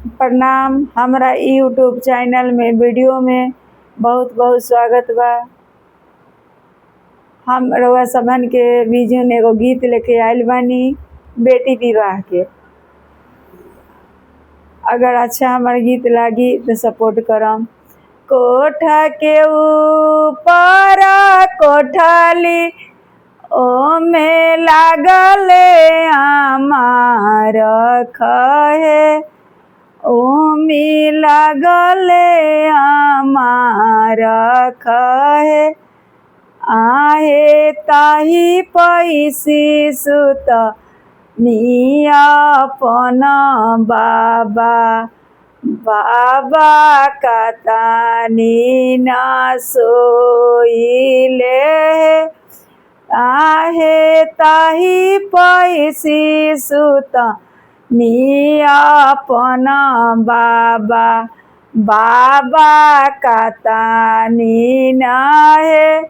प्रणाम। हमरा YouTube channel में वीडियो में बहुत बहुत स्वागत बा। हम रउआ सबन के बीजू में एगो गीत लेके आइल बानी बेटी विवाह के। अगर अच्छा हमार गीत लागी तो सपोर्ट करम। कोठा के ऊपर कोठली ओ में लागले हमार खहे ओमी लागले हमार खहे आहे ताही पैसी सुत निया अपन बाबा बाबा कतानी न सोइले आहे ताही पैसी सुत निया अपन बाबा बाबा कतानी नाहे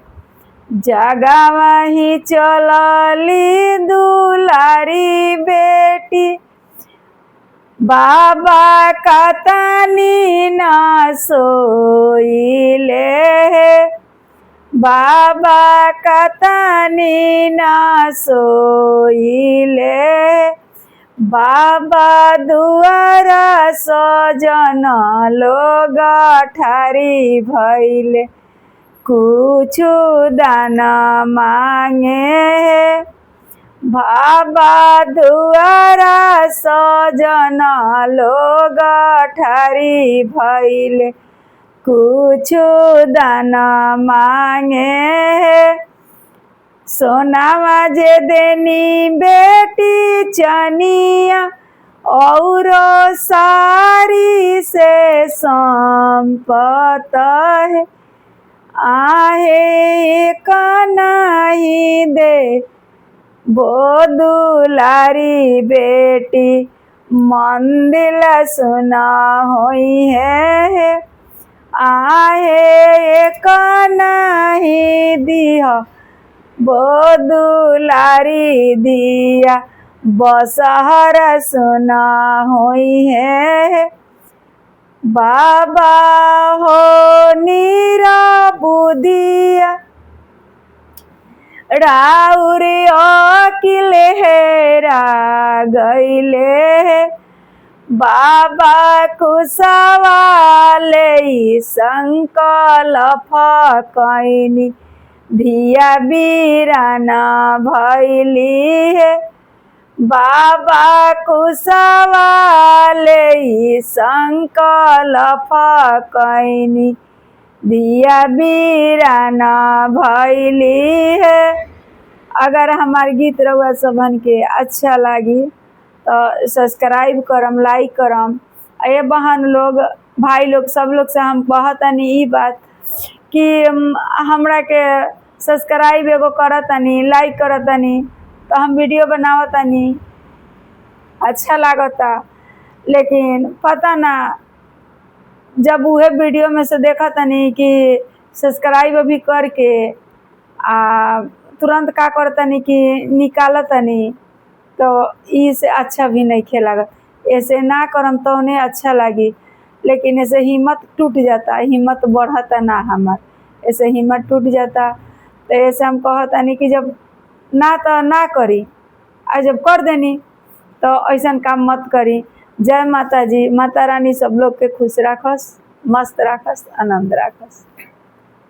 जगवही चलली दुलारी बेटी बाबा कतानी न सोइले बाबा कतानी न सोइले बाबा दुआरा सजन लोग ठारी भइले कुछु दाना मांगे बाबा दुआरा सजन लोग ठारी भइले कुछु दाना मांगे सोनावा जे देनी बेटी चनिया और सारी से संपत है आहे कनाही दे वो दुलारी बेटी मंदिर सुना होई है आहे कनाही दिया वो दुलारी दिया बसहर सुना होई है बाबा हो नीरा बुदिया राउरे अकिले हेरा गईले बाबा कुसवाले संकल्प कैनी धिया बीराना भैली है बाबा कुसवाले संकल्प कैनी धिया बीराना भैली है। अगर हमार गीत रउआ सबन के अच्छा लागी तो सब्सक्राइब करम, लाइक करम। ये बहन लोग भाई लोग सब लोग से हम कहतनी ई बात कि हमरा के सब्सक्राइब एगो करतनी, लाइक करतनी तो हम वीडियो बनावतनी अच्छा लागता, लेकिन पता ना जब उहे वीडियो में से देखतनी कि सब्सक्राइब अभी करके तुरंत का करतनी कि निकालतनी तो इसे अच्छा भी नहीं खेला। ऐसे ना करम तो उन्हें अच्छा लगी, लेकिन ऐसे हिम्मत टूट जाता, हिम्मत बढ़ता ना हमार, ऐसे हिम्मत टूट जाता। तो ऐसे हम कहतनी कि जब ना तो ना करी और जब कर देनी तो ऐसा काम मत करी। जय माता जी, माता रानी सब लोग के खुश राखस, मस्त राखस, आनंद राखस।